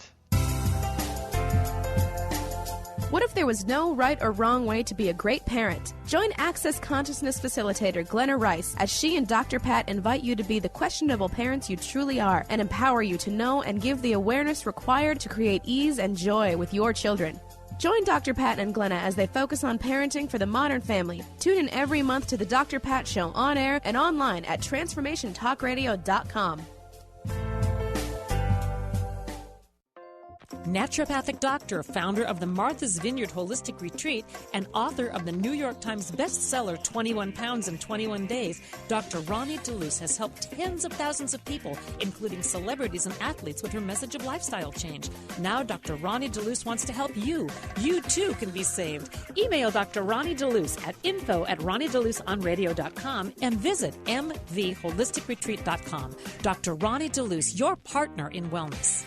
What if there was no right or wrong way to be a great parent? Join Access Consciousness Facilitator Glenna Rice as she and Dr. Pat invite you to be the questionable parents you truly are and empower you to know and give the awareness required to create ease and joy with your children. Join Dr. Pat and Glenna as they focus on parenting for the modern family. Tune in every month to the Dr. Pat Show on air and online at transformationtalkradio.com. Naturopathic doctor, founder of the Martha's Vineyard Holistic Retreat, and author of the New York Times bestseller 21 Pounds in 21 Days, Dr. Roni DeLuce has helped tens of thousands of people, including celebrities and athletes, with her message of lifestyle change. Now Dr. Roni DeLuce wants to help you. You too can be saved. Email Dr. Roni DeLuce at info@RoniDeLuceOnRadio.com and visit mvholisticretreat.com. Dr. Roni DeLuce, your partner in wellness.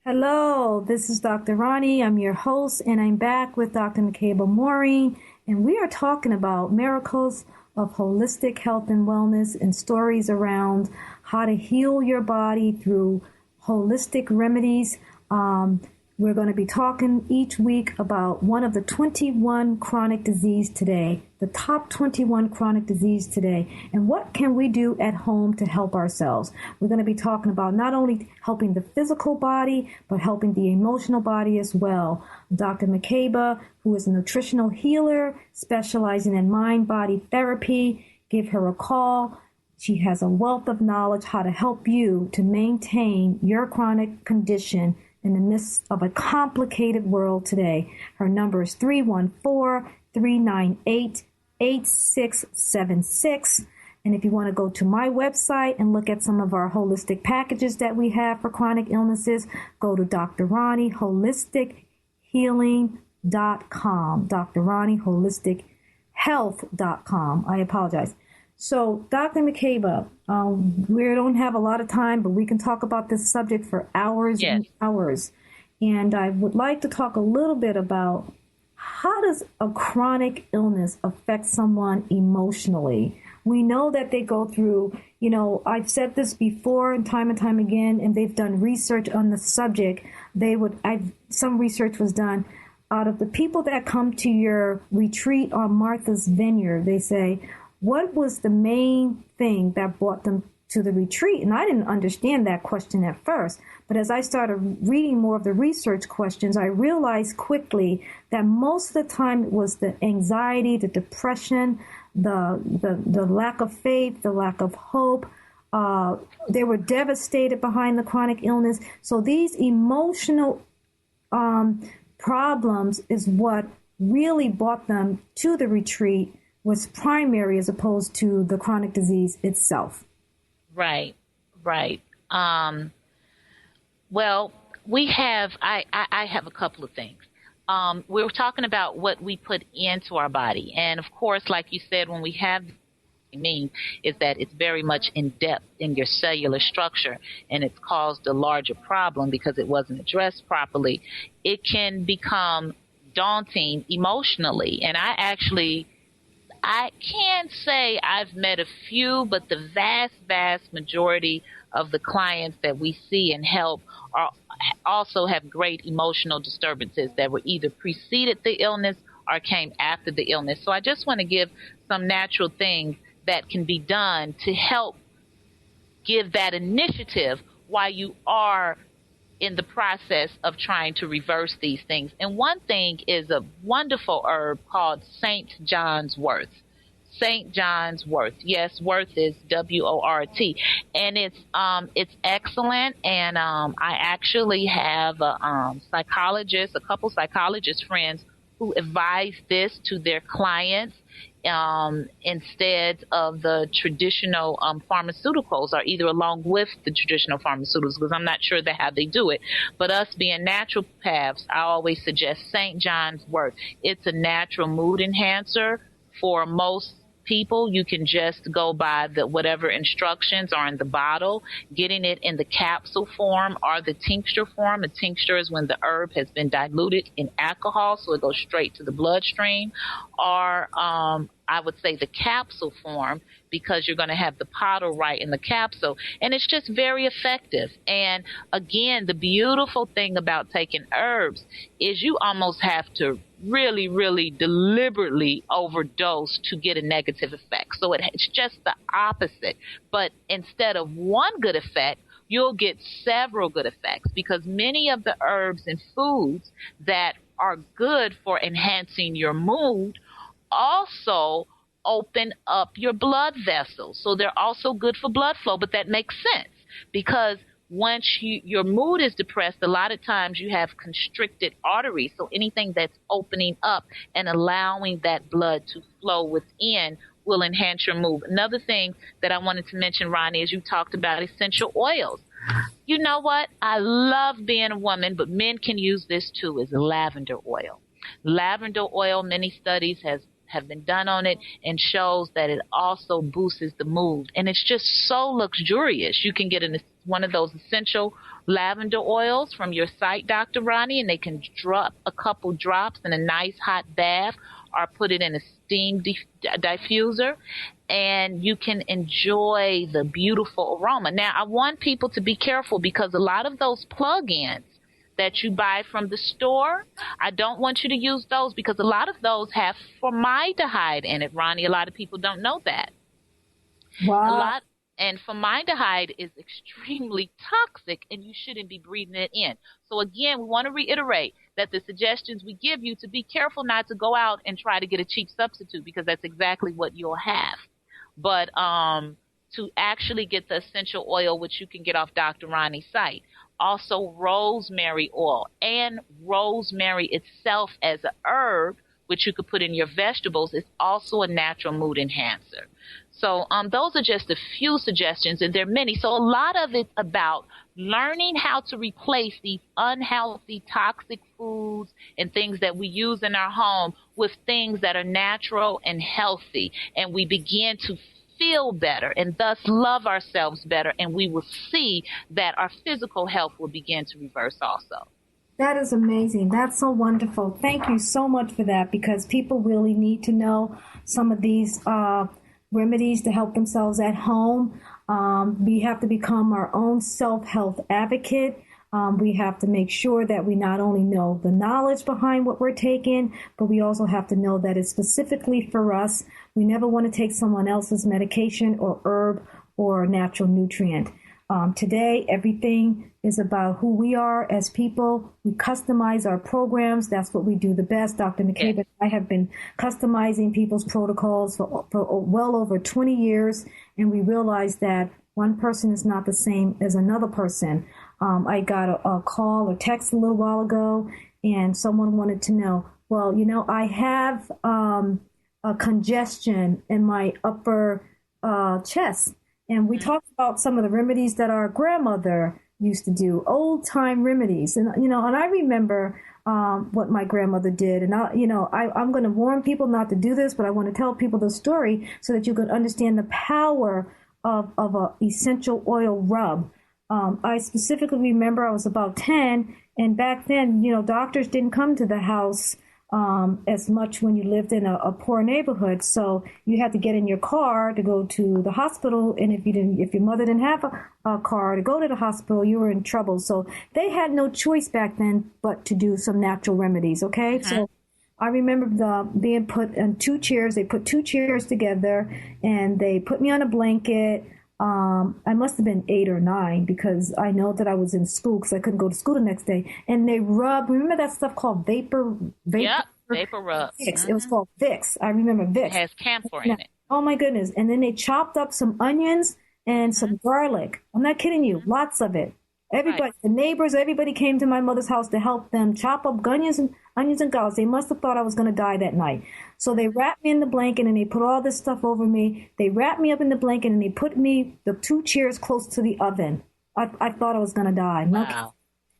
Hello, this is Dr. Roni. I'm your host, and I'm back with Dr. Makeba Maureen, and we are talking about miracles of holistic health and wellness and stories around how to heal your body through holistic remedies. We're going to be talking each week about one of the 21 chronic disease today, the top 21 chronic disease today, and what can we do at home to help ourselves. We're going to be talking about not only helping the physical body, but helping the emotional body as well. Dr. Makeba, who is a nutritional healer specializing in mind-body therapy, give her a call. She has a wealth of knowledge how to help you to maintain your chronic condition in the midst of a complicated world today. Her number is 314-398-8676. And if you want to go to my website and look at some of our holistic packages that we have for chronic illnesses, go to Dr. Roni Holistic Healing.com. Dr. Roni Holistic Health.com. I apologize. So, Dr. Makeba, we don't have a lot of time, but we can talk about this subject for hours and hours. And I would like to talk a little bit about how does a chronic illness affect someone emotionally? We know that they go through, I've said this before and time again, and they've done research on the subject. Some research was done. Out of the people that come to your retreat on Martha's Vineyard, they say, what was the main thing that brought them to the retreat? And I didn't understand that question at first. But as I started reading more of the research questions, I realized quickly that most of the time it was the anxiety, the depression, the lack of faith, the lack of hope. They were devastated behind the chronic illness. So these emotional problems is what really brought them to the retreat, was primary as opposed to the chronic disease itself. Right. Well, I have a couple of things. We were talking about what we put into our body. And of course, like you said, when we have is that it's very much in depth in your cellular structure, and it's caused a larger problem because it wasn't addressed properly. It can become daunting emotionally. And I can say I've met a few, but the vast majority of the clients that we see and help also have great emotional disturbances that were either preceded the illness or came after the illness. So I just want to give some natural things that can be done to help give that initiative while you are in the process of trying to reverse these things. And one thing is a wonderful herb called St. John's wort. St. John's wort. Yes, wort is W-O-R-T. And it's excellent. And I actually have a couple psychologist friends who advise this to their clients instead of the traditional pharmaceuticals, or either along with the traditional pharmaceuticals, because I'm not sure how they do it. But us being naturopaths, I always suggest St. John's wort. It's a natural mood enhancer for most people. You can just go by whatever instructions are in the bottle. Getting it in the capsule form or the tincture form. A tincture is when the herb has been diluted in alcohol, so it goes straight to the bloodstream. Or I would say the capsule form, because you're going to have the powder right in the capsule. And it's just very effective. And again, the beautiful thing about taking herbs is you almost have to really, really deliberately overdose to get a negative effect. So it's just the opposite. But instead of one good effect, you'll get several good effects, because many of the herbs and foods that are good for enhancing your mood also open up your blood vessels. So they're also good for blood flow, but that makes sense, because once your mood is depressed, a lot of times you have constricted arteries. So anything that's opening up and allowing that blood to flow within will enhance your mood. Another thing that I wanted to mention, Roni, is you talked about essential oils. You know what? I love being a woman, but men can use this too, is lavender oil. Lavender oil, many studies have been done on it, and shows that it also boosts the mood. And it's just so luxurious. You can get one of those essential lavender oils from your site, Dr. Roni, and they can drop a couple drops in a nice hot bath or put it in a steam diffuser, and you can enjoy the beautiful aroma. Now, I want people to be careful, because a lot of those plug-ins that you buy from the store, I don't want you to use those, because a lot of those have formaldehyde in it, Roni. A lot of people don't know that. Wow. And formaldehyde is extremely toxic, and you shouldn't be breathing it in. So again, we want to reiterate that the suggestions we give you, to be careful not to go out and try to get a cheap substitute, because that's exactly what you'll have. But to actually get the essential oil, which you can get off Dr. Roni's site. Also rosemary oil, and rosemary itself as a herb, which you could put in your vegetables, is also a natural mood enhancer. So those are just a few suggestions, and there are many. So a lot of it's about learning how to replace these unhealthy, toxic foods and things that we use in our home with things that are natural and healthy. And we begin to feel better and thus love ourselves better, and we will see that our physical health will begin to reverse also. That is amazing. That's so wonderful. Thank you so much for that, because people really need to know some of these remedies to help themselves at home. We have to become our own self-health advocate. We have to make sure that we not only know the knowledge behind what we're taking, but we also have to know that it's specifically for us. We never want to take someone else's medication or herb or natural nutrient. Today, everything is about who we are as people. We customize our programs. That's what we do the best. Dr. Makeba and I have been customizing people's protocols for well over 20 years, and we realize that one person is not the same as another person. I got a call or text a little while ago, and someone wanted to know, well, I have a congestion in my upper chest. And we talked about some of the remedies that our grandmother used to do, old time remedies. And, and I remember what my grandmother did. And, I'm going to warn people not to do this, but I want to tell people the story so that you can understand the power of a essential oil rub. I specifically remember I was about 10, and back then, doctors didn't come to the house as much when you lived in a poor neighborhood. So you had to get in your car to go to the hospital. And if your mother didn't have a car to go to the hospital, you were in trouble. So they had no choice back then but to do some natural remedies. Okay. Mm-hmm. So I remember being put in 2 chairs. They put 2 chairs together and they put me on a blanket. I must have been 8 or 9 because I know that I was in school because I couldn't go to school the next day. And they rubbed, remember that stuff called vapor? Yep, vapor rub. Vicks. Mm-hmm. It was called Vicks. I remember Vicks. It has camphor in it. Oh my goodness. And then they chopped up some onions and some garlic. I'm not kidding you. Lots of it. Everybody, the neighbors, everybody came to my mother's house to help them chop up onions and garlic. They must have thought I was going to die that night. So they wrapped me in the blanket and they put all this stuff over me. They wrapped me up in the blanket and they put me the 2 chairs close to the oven. I thought I was going to die. Wow.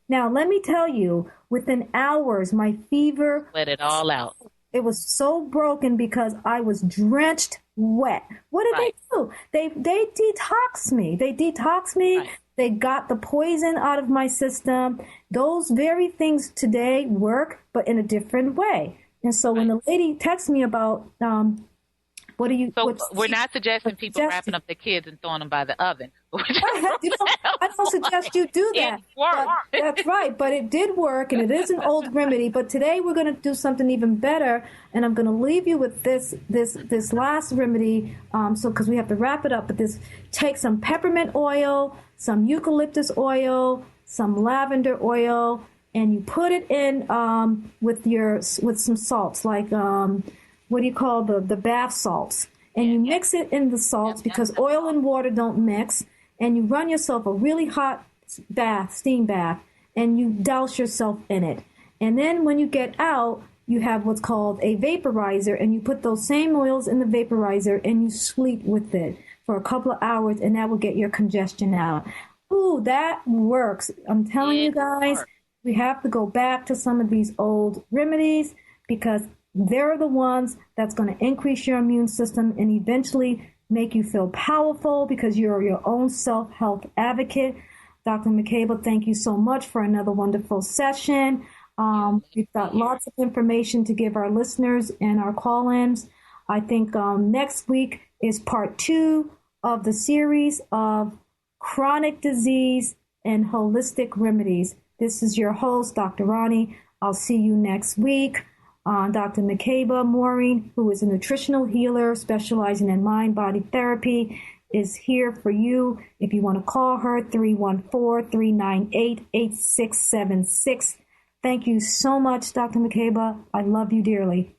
Now, let me tell you, within hours, my fever... Let it all out. It was so broken because I was drenched wet. What did they do? They detoxed me. Right. They got the poison out of my system. Those very things today work, but in a different way. And so when the lady texts me about, what do you... So we're not suggesting people wrapping up their kids and throwing them by the oven. I don't suggest you do that. That's right. But it did work, and it is an old remedy. But today we're going to do something even better, and I'm going to leave you with this last remedy. Because we have to wrap it up. But take some peppermint oil, some eucalyptus oil, some lavender oil, and you put it in with some salts, like what do you call the bath salts, and you mix it in the salts because oil and water don't mix. And you run yourself a really hot steam bath, and you douse yourself in it. And then when you get out, you have what's called a vaporizer, and you put those same oils in the vaporizer, and you sleep with it for a couple of hours, and that will get your congestion out. Ooh, that works. I'm telling you guys, we have to go back to some of these old remedies because they're the ones that's going to increase your immune system and eventually make you feel powerful because you're your own self-health advocate. Dr. Makeba, thank you so much for another wonderful session. We've got lots of information to give our listeners and our call-ins. I think next week is part 2 of the series of chronic disease and holistic remedies. This is your host, Dr. Roni. I'll see you next week. Dr. Makeba Maureen, who is a nutritional healer specializing in mind-body therapy, is here for you. If you want to call her, 314-398-8676. Thank you so much, Dr. Makeba. I love you dearly.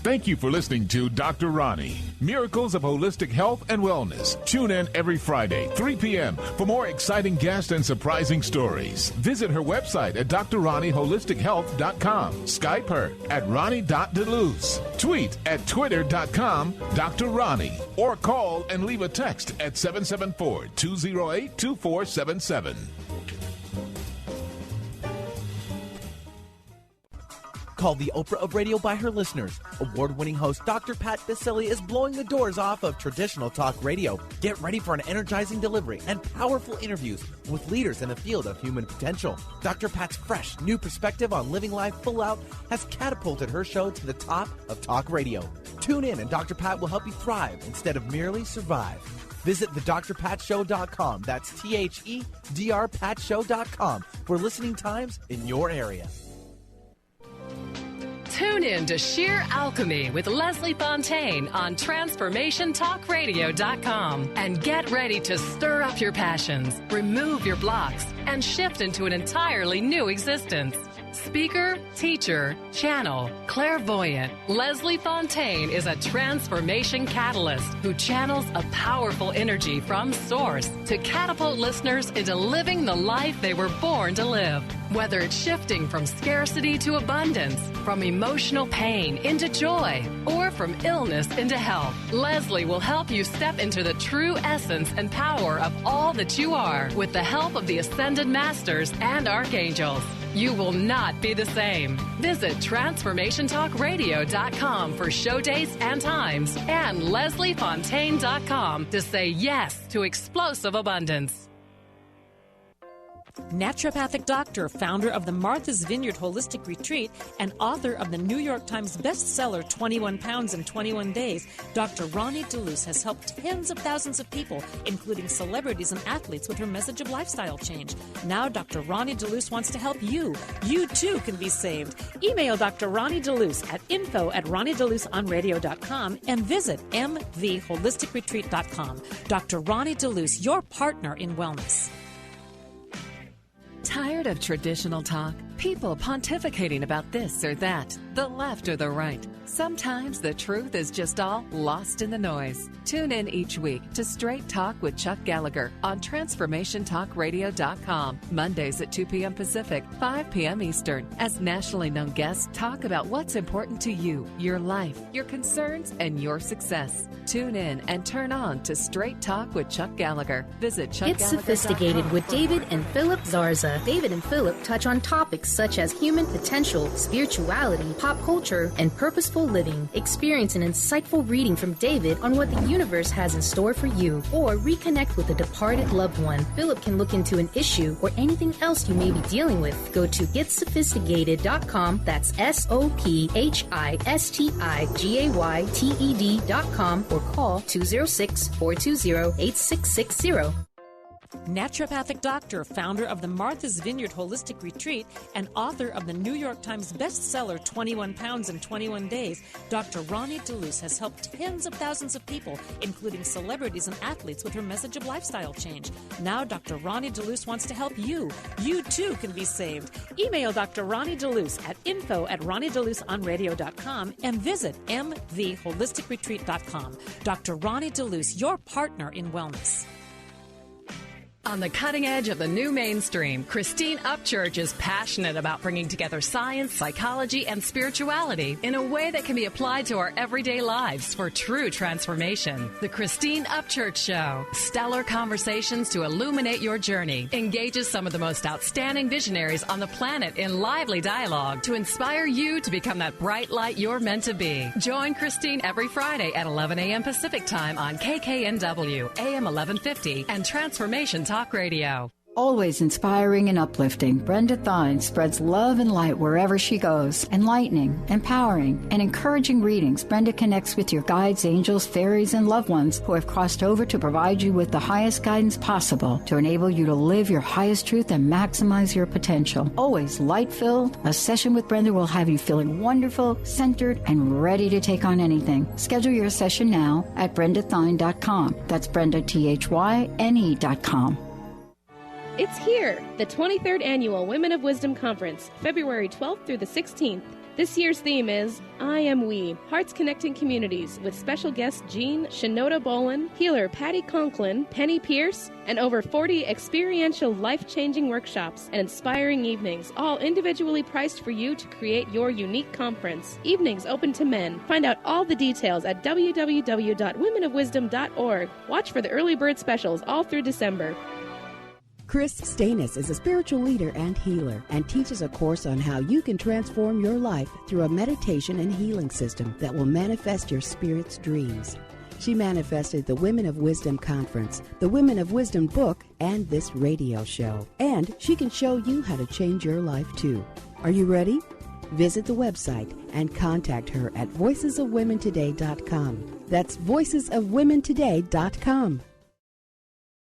Thank you for listening to Dr. Roni, Miracles of Holistic Health and Wellness. Tune in every Friday, 3 p.m. for more exciting guests and surprising stories. Visit her website at drroniholistichealth.com. Skype her at Roni.Deleuze. Tweet at twitter.com Dr. Roni. Or call and leave a text at 774-208-2477. Called the Oprah of Radio by her listeners, award-winning host Dr. Pat Baccili is blowing the doors off of traditional talk radio. Get ready for an energizing delivery and powerful interviews with leaders in the field of human potential. Dr. Pat's fresh, new perspective on living life full out has catapulted her show to the top of talk radio. Tune in and Dr. Pat will help you thrive instead of merely survive. Visit thedrpatshow.com. That's THEDRPatshow.com for listening times in your area. Tune in to Sheer Alchemy with Leslie Fontaine on TransformationTalkRadio.com and get ready to stir up your passions, remove your blocks, and shift into an entirely new existence. Speaker, teacher, channel, clairvoyant, Leslie Fontaine is a transformation catalyst who channels a powerful energy from source to catapult listeners into living the life they were born to live. Whether it's shifting from scarcity to abundance, from emotional pain into joy, or from illness into health, Leslie will help you step into the true essence and power of all that you are with the help of the Ascended Masters and Archangels. You will not be the same. Visit TransformationTalkRadio.com for show dates and times and LeslieFontaine.com to say yes to explosive abundance. Naturopathic doctor, founder of the Martha's Vineyard Holistic Retreat, and author of the New York Times bestseller 21 Pounds in 21 Days, Dr. Roni Show has helped tens of thousands of people, including celebrities and athletes, with her message of lifestyle change. Now Dr. Roni Show wants to help you. You too can be saved. Email Dr. Roni Show at info@RoniDeluseOnRadio.com and visit mtheholisticretreat.com. Dr. Roni Show, your partner in wellness. Tired of traditional talk? People pontificating about this or that, the left or the right. Sometimes the truth is just all lost in the noise. Tune in each week to Straight Talk with Chuck Gallagher on TransformationTalkRadio.com, Mondays at 2 p.m. Pacific, 5 p.m. Eastern, as nationally known guests talk about what's important to you, your life, your concerns, and your success. Tune in and turn on to Straight Talk with Chuck Gallagher. Visit ChuckGallagher.com. Get sophisticated with David and Philip Zarza. David and Philip touch on topics such as human potential, spirituality, pop culture, and purposeful living. Experience an insightful reading from David on what the universe has in store for you, or reconnect with a departed loved one. Philip can look into an issue or anything else you may be dealing with. Go to GetSophisticated.com. That's SOPHISTIGAYTED.com or call 206-420-8660. Naturopathic doctor, founder of the Martha's Vineyard Holistic Retreat, and author of the New York Times bestseller 21 Pounds in 21 Days, Dr. Roni Show has helped tens of thousands of people, including celebrities and athletes, with her message of lifestyle change. Now Dr. Roni Show wants to help you. You too can be saved. Email Dr. Roni Show at info@RoniDeluseOnRadio.com and visit mtheholisticretreat.com. Dr. Roni Show, your partner in wellness. On the cutting edge of the new mainstream, Christine Upchurch is passionate about bringing together science, psychology, and spirituality in a way that can be applied to our everyday lives for true transformation. The Christine Upchurch Show, stellar conversations to illuminate your journey, engages some of the most outstanding visionaries on the planet in lively dialogue to inspire you to become that bright light you're meant to be. Join Christine every Friday at 11 a.m. Pacific Time on KKNW, AM 1150, and Transformation Talk Radio. Always inspiring and uplifting, Brenda Thine spreads love and light wherever she goes. Enlightening, empowering, and encouraging readings, Brenda connects with your guides, angels, fairies, and loved ones who have crossed over to provide you with the highest guidance possible to enable you to live your highest truth and maximize your potential. Always light-filled, a session with Brenda will have you feeling wonderful, centered, and ready to take on anything. Schedule your session now at BrendaThine.com. That's BrendaThyne.com. It's here, the 23rd Annual Women of Wisdom Conference, February 12th through the 16th. This year's theme is I Am We, Hearts Connecting Communities, with special guests Jean Shinoda Bolin, healer Patty Conklin, Penny Pierce, and over 40 experiential life-changing workshops and inspiring evenings, all individually priced for you to create your unique conference. Evenings open to men. Find out all the details at www.womenofwisdom.org. Watch for the early bird specials all through December. Chris Stanis is a spiritual leader and healer and teaches a course on how you can transform your life through a meditation and healing system that will manifest your spirit's dreams. She manifested the Women of Wisdom Conference, the Women of Wisdom book, and this radio show. And she can show you how to change your life too. Are you ready? Visit the website and contact her at voicesofwomentoday.com. That's voicesofwomentoday.com.